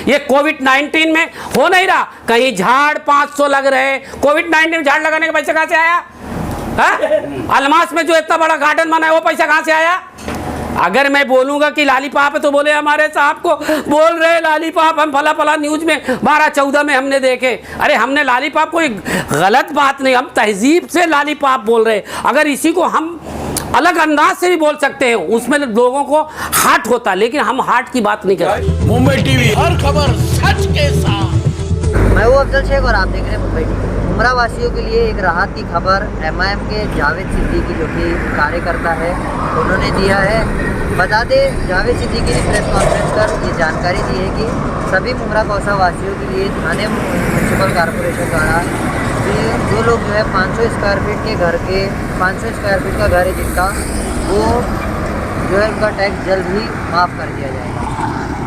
ये कोविड-19 में हो नहीं रहा, कहीं झाड़ 500 लग रहे, कोविड-19 में झाड़ लगाने का पैसा कहाँ से आया? अलमास में जो इतना बड़ा गार्डन बना है वो पैसा कहाँ से आया? अगर मैं बोलूंगा कि लालीपाप है तो बोले हमारे साहब को बोल रहे लालीपाप, हम फला फला न्यूज में 12-14 में हमने देखे। अरे हमने लालीपाप कोई गलत बात नहीं, हम तहजीब से लालीपाप बोल रहे। अगर इसी को हम अलग अंदाज से भी बोल सकते हैं, उसमें लोगों को हार्ट होता, लेकिन हम हार्ट की बात नहीं कर रहे। मुंबई टीवी, हर खबर सच के साथ। मैं हूं अफजल शेख और आप देख रहे हैं मुंबई टीवी। उमरा वासियों के लिए एक राहत की खबर एमआईएम के जावेद सिद्दीकी जो कि कार्यकर्ता है उन्होंने दिया है। बता दें, जावेद सिद्दीकी ने प्रेस कॉन्फ्रेंस कर ये जानकारी दी है कि सभी मुमरा कौसा वासियों के लिए थाने म्यूनसिपल कॉरपोरेशन द्वारा जो लोग जो है 500 स्क्वायर फीट के घर के 500 स्क्वायर फीट का घर है जिनका, वो जो है उनका टैक्स जल्द ही माफ़ कर दिया जाएगा।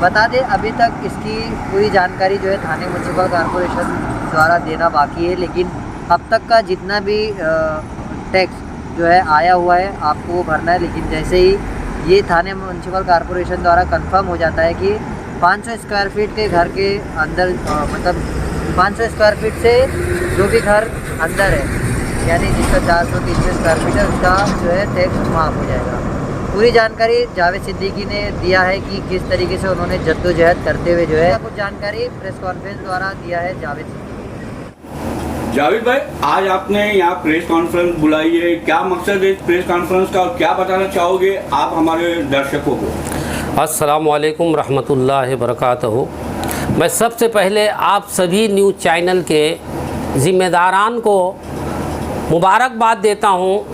बता दें, अभी तक इसकी पूरी जानकारी जो है थाने म्यूनसिपल कॉरपोरेशन द्वारा देना बाकी है, लेकिन अब तक का जितना भी टैक्स जो है आया हुआ है आपको वो भरना है। लेकिन जैसे ही ये थाने म्यूनसिपल कॉरपोरेशन द्वारा कंफर्म हो जाता है कि 500 स्क्वायर फीट के घर के अंदर मतलब 500 स्क्वायर फीट से जो भी घर अंदर है, यानी जिसका 400-300 स्क्वायर फीट है, उसका जो है टैक्स माफ़ हो जाएगा। पूरी जानकारी जावेद सिद्दीकी ने दिया है कि किस तरीके से उन्होंने जद्दोजहद करते हुए जो है कुछ जानकारी प्रेस कॉन्फ्रेंस द्वारा दिया है जावेद सिद्दीकी। जावेद भाई, आज आपने यहाँ प्रेस कॉन्फ्रेंस बुलाई है, क्या मकसद है इस प्रेस कॉन्फ्रेंस का और क्या बताना चाहोगे आप हमारे दर्शकों को? अस्सलाम वालेकुम रहमतुल्लाहि बरकातहू। मैं सबसे पहले आप सभी न्यूज़ चैनल के ज़िम्मेदारान को मुबारकबाद देता हूँ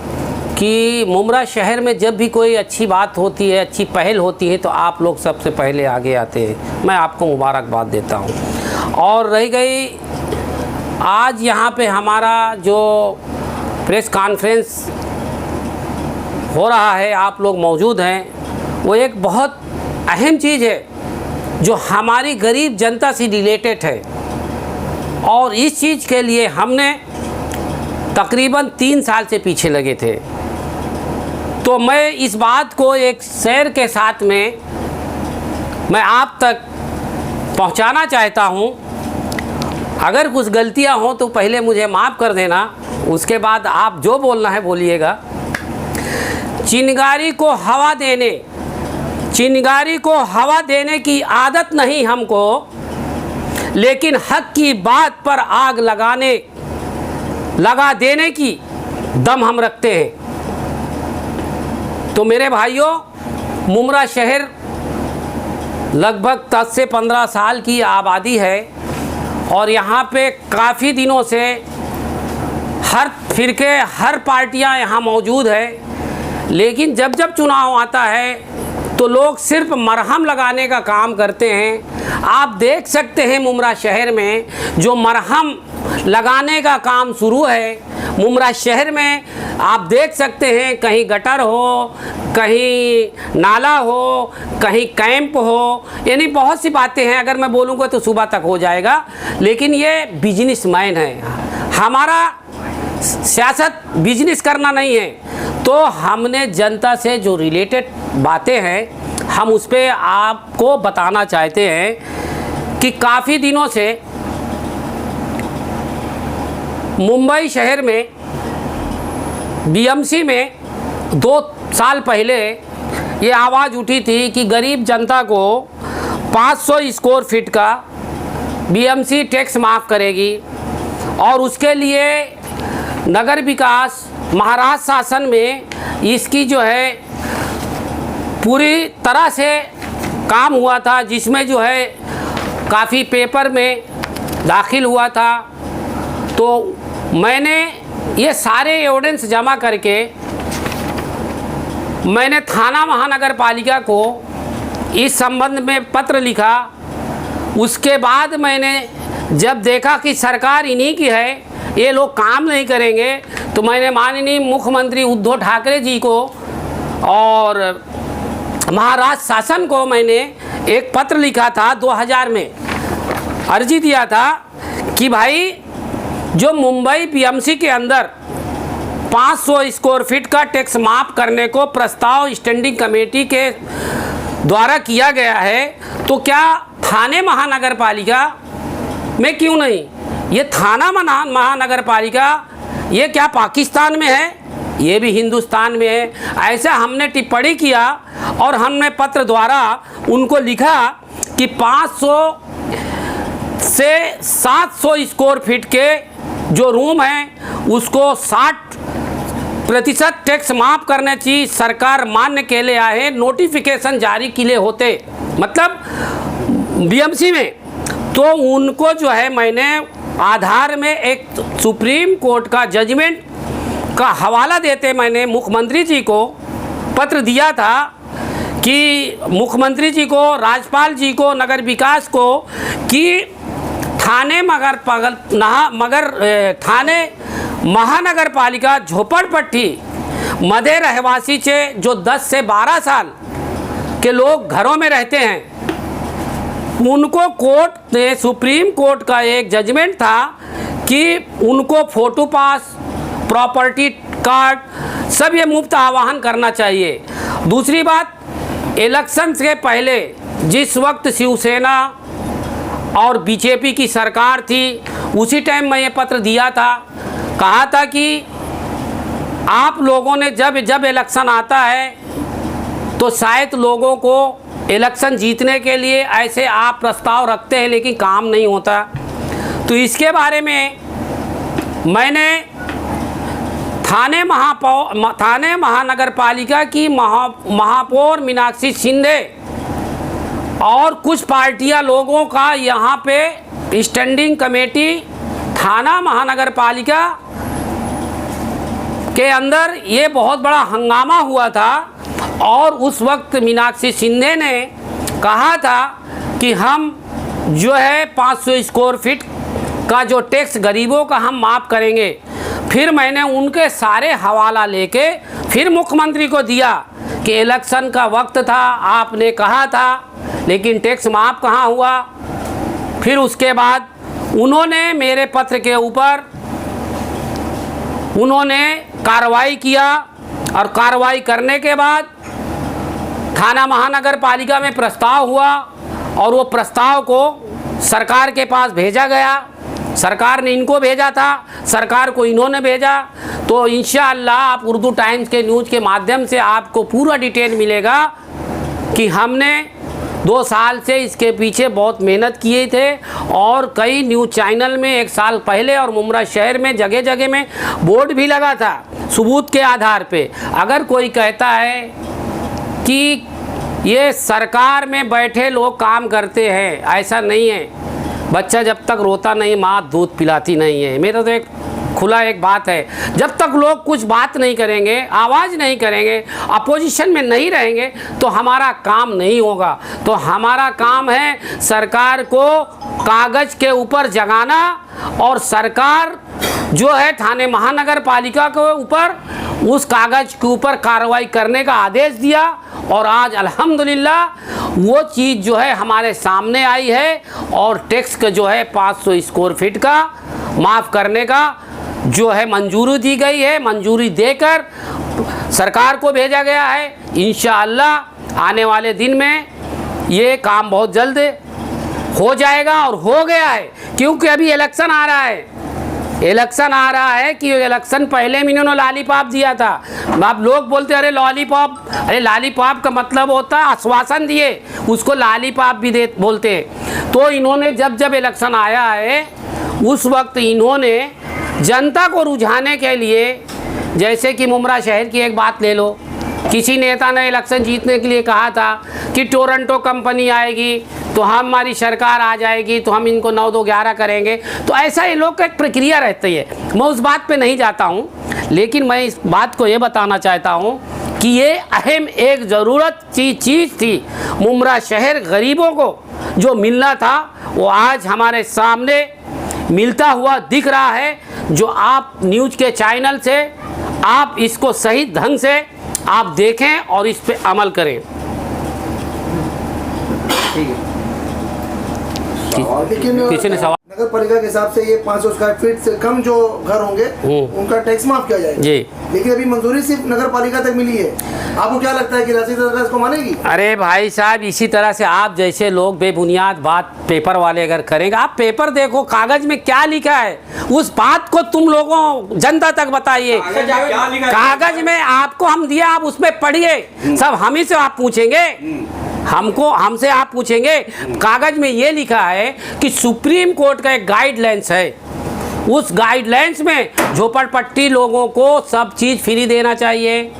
कि मुमरा शहर में जब भी कोई अच्छी बात होती है, अच्छी पहल होती है, तो आप लोग सबसे पहले आगे आते हैं। मैं आपको मुबारकबाद देता हूँ। और रही गई आज यहाँ पे हमारा जो प्रेस कॉन्फ्रेंस हो रहा है, आप लोग मौजूद हैं, वो एक बहुत अहम चीज़ है जो हमारी गरीब जनता से रिलेटेड है। और इस चीज़ के लिए हमने तकरीबन 3 साल से पीछे लगे थे। तो मैं इस बात को एक शेर के साथ में मैं आप तक पहुंचाना चाहता हूं। अगर कुछ गलतियां हों तो पहले मुझे माफ़ कर देना, उसके बाद आप जो बोलना है बोलिएगा। चिंगारी को हवा देने की आदत नहीं हमको, लेकिन हक की बात पर आग लगा देने की दम हम रखते हैं। तो मेरे भाइयों, मुमरा शहर लगभग 10 से 15 साल की आबादी है और यहाँ पे काफ़ी दिनों से हर फिरके, हर पार्टियाँ यहाँ मौजूद है। लेकिन जब जब चुनाव आता है तो लोग सिर्फ मरहम लगाने का काम करते हैं। आप देख सकते हैं मुमरा शहर में जो मरहम लगाने का काम शुरू है, मुमरा शहर में आप देख सकते हैं कहीं गटर हो, कहीं नाला हो, कहीं कैंप हो, यानी बहुत सी बातें हैं। अगर मैं बोलूँगा तो सुबह तक हो जाएगा। लेकिन ये बिजनेसमैन है, हमारा सियासत बिजनेस करना नहीं है। तो हमने जनता से जो रिलेटेड बातें हैं हम उस पर आपको बताना चाहते हैं कि काफ़ी दिनों से मुंबई शहर में बीएमसी में 2 साल पहले ये आवाज़ उठी थी कि गरीब जनता को 500 स्क्वायर फीट का बीएमसी टैक्स माफ़ करेगी और उसके लिए नगर विकास महाराष्ट्र शासन में इसकी जो है पूरी तरह से काम हुआ था, जिसमें जो है काफ़ी पेपर में दाखिल हुआ था। तो मैंने ये सारे एविडेंस जमा करके मैंने थाना महानगर पालिका को इस संबंध में पत्र लिखा। उसके बाद मैंने जब देखा कि सरकार इन्हीं की है, ये लोग काम नहीं करेंगे, तो मैंने माननीय मुख्यमंत्री उद्धव ठाकरे जी को और महाराष्ट्र शासन को मैंने एक पत्र लिखा था 2000 में, अर्जी दिया था कि भाई जो मुंबई बीएमसी के अंदर 500 स्क्वायर फीट का टैक्स माफ़ करने को प्रस्ताव स्टैंडिंग कमेटी के द्वारा किया गया है, तो क्या थाने महानगर पालिका में क्यों नहीं? ये थाना महानगर पालिका ये क्या पाकिस्तान में है? ये भी हिंदुस्तान में है। ऐसा हमने टिप्पणी किया और हमने पत्र द्वारा उनको लिखा कि 500 से 700 स्क्वायर फीट के जो रूम हैं उसको 60% टैक्स माफ़ करने चाहिए। सरकार मान्य के लिए आए, नोटिफिकेशन जारी किए होते मतलब बीएमसी में, तो उनको जो है मैंने आधार में एक सुप्रीम कोर्ट का जजमेंट का हवाला देते मैंने मुख्यमंत्री जी को पत्र दिया था कि मुख्यमंत्री जी को, राज्यपाल जी को, नगर विकास को कि थाने महानगर पालिका झोपड़पट्टी मध्य रहवासी से जो 10 से 12 साल के लोग घरों में रहते हैं, उनको कोर्ट ने, सुप्रीम कोर्ट का एक जजमेंट था कि उनको फोटो पास, प्रॉपर्टी कार्ड सब ये मुफ्त आवाहन करना चाहिए। दूसरी बात, इलेक्शन से पहले जिस वक्त शिवसेना और बीजेपी की सरकार थी, उसी टाइम मैं ये पत्र दिया था, कहा था कि आप लोगों ने जब इलेक्शन आता है तो शायद लोगों को इलेक्शन जीतने के लिए ऐसे आप प्रस्ताव रखते हैं लेकिन काम नहीं होता। तो इसके बारे में मैंने थाने महानगर पालिका की महापौर मीनाक्षी शिंदे और कुछ पार्टियां लोगों का यहाँ पे स्टैंडिंग कमेटी थाना महानगर पालिका के अंदर ये बहुत बड़ा हंगामा हुआ था और उस वक्त मीनाक्षी शिंदे ने कहा था कि हम जो है 500 स्क्वायर फीट का जो टैक्स गरीबों का हम माफ़ करेंगे। फिर मैंने उनके सारे हवाला लेके फिर मुख्यमंत्री को दिया कि इलेक्शन का वक्त था, आपने कहा था, लेकिन टैक्स माफ़ कहाँ हुआ। फिर उसके बाद उन्होंने मेरे पत्र के ऊपर उन्होंने कार्रवाई किया और कार्रवाई करने के बाद थाना महानगर पालिका में प्रस्ताव हुआ और वो प्रस्ताव को सरकार के पास भेजा गया। सरकार ने इनको भेजा था, सरकार को इन्होंने भेजा। तो इंशाअल्लाह आप उर्दू टाइम्स के न्यूज़ के माध्यम से आपको पूरा डिटेल मिलेगा कि हमने 2 साल से इसके पीछे बहुत मेहनत किए थे और कई न्यूज़ चैनल में 1 साल पहले और मुमरा शहर में जगह जगह में बोर्ड भी लगा था सबूत के आधार पे। अगर कोई कहता है कि ये सरकार में बैठे लोग काम करते हैं, ऐसा नहीं है। बच्चा जब तक रोता नहीं माँ दूध पिलाती नहीं है। मेरा तो एक खुला एक बात है, जब तक लोग कुछ बात नहीं करेंगे, आवाज़ नहीं करेंगे, अपोजिशन में नहीं रहेंगे तो हमारा काम नहीं होगा। तो हमारा काम है सरकार को कागज़ के ऊपर जगाना और सरकार जो है थाने महानगर पालिका के ऊपर उस कागज़ के ऊपर कार्रवाई करने का आदेश दिया और आज अल्हम्दुलिल्लाह वो चीज़ जो है हमारे सामने आई है और टैक्स का जो है 500 स्क्वायर फीट का माफ़ करने का जो है मंजूरी दी गई है। मंजूरी देकर सरकार को भेजा गया है। इंशाअल्लाह आने वाले दिन में ये काम बहुत जल्द हो जाएगा और हो गया है, क्योंकि अभी इलेक्शन आ रहा है। इलेक्शन आ रहा है कि इलेक्शन पहले में इन्होंने लॉलीपॉप दिया था। अब लोग बोलते अरे लॉलीपॉप, अरे लॉलीपॉप का मतलब होता है आश्वासन दिए, उसको लॉलीपॉप भी दे बोलते हैं। तो इन्होंने जब इलेक्शन आया है उस वक्त इन्होंने जनता को रुझाने के लिए, जैसे कि मुमरा शहर की एक बात ले लो, किसी नेता ने इलेक्शन जीतने के लिए कहा था कि टोरंटो कंपनी आएगी तो हमारी सरकार आ जाएगी तो हम इनको 9-2-11 करेंगे। तो ऐसा ये लोग का एक प्रक्रिया रहती है। मैं उस बात पे नहीं जाता हूँ, लेकिन मैं इस बात को ये बताना चाहता हूँ कि ये अहम एक ज़रूरत चीज़ थी मुमरा शहर गरीबों को जो मिलना था, वो आज हमारे सामने मिलता हुआ दिख रहा है। जो आप न्यूज़ के चैनल से आप इसको सही ढंग से आप देखें और इस पे अमल करें। ठीक है। लेकिन किसी ने सवाल नगर पालिका के हिसाब से ये 500 स्क्वायर फीट से कम जो घर होंगे उनका टैक्स माफ किया जाएगा जी। लेकिन अभी मंजूरी सिर्फ नगर पालिका तक मिली है। आपको क्या लगता है कि रियासती सरकार इसको मानेगी? अरे भाई साहब, इसी तरह से आप जैसे लोग बेबुनियाद बात पेपर वाले अगर करेंगे, आप पेपर देखो कागज में क्या लिखा है, उस बात को तुम लोगों जनता तक बताइए। क्या लिखा है? कागज में आपको हम दिया, आप उसमें पढ़िए। सब हम ही से आप पूछेंगे, हमसे आप पूछेंगे। कागज में ये लिखा है कि सुप्रीम कोर्ट का एक गाइडलाइंस है, उस गाइडलाइंस में झोपड़पट्टी लोगों को सब चीज़ फ्री देना चाहिए।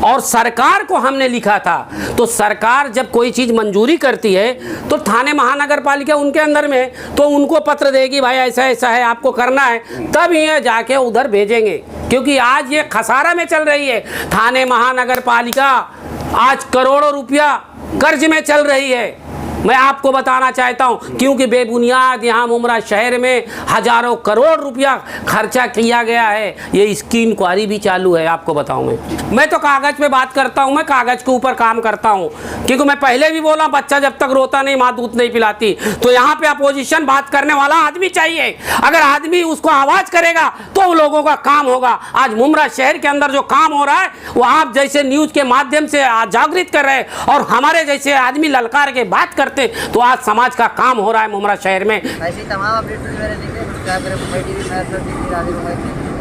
और सरकार को हमने लिखा था, तो सरकार जब कोई चीज़ मंजूरी करती है तो थाने महानगर पालिका उनके अंदर में, तो उनको पत्र देगी भाई ऐसा ऐसा है आपको करना है, तब ये जाके उधर भेजेंगे। क्योंकि आज ये खसारा में चल रही है, थाने महानगर पालिका आज करोड़ों रुपया कर्ज में चल रही है। मैं आपको बताना चाहता हूं, क्योंकि बेबुनियाद यहाँ मुमरा शहर में हजारों करोड़ रुपया खर्चा किया गया है। ये इसकी इंक्वायरी भी चालू है, आपको बताऊं। मैं तो कागज़ पे बात करता हूं, मैं कागज़ के ऊपर काम करता हूं। क्योंकि मैं पहले भी बोला, बच्चा जब तक रोता नहीं माँ दूध नहीं पिलाती। तो यहाँ पे अपोजिशन बात करने वाला आदमी चाहिए। अगर आदमी उसको आवाज़ करेगा तो लोगों का काम होगा। आज मुमरा शहर के अंदर जो काम हो रहा है वो आप जैसे न्यूज़ के माध्यम से जागृत कर रहे हैं और हमारे जैसे आदमी ललकार के बात करते, तो आज समाज का काम हो रहा है मुमरा शहर में। ऐसी तमाम अपडेट मेरे देखिए, सब्सक्राइब करें मुंबई टीवी। मैं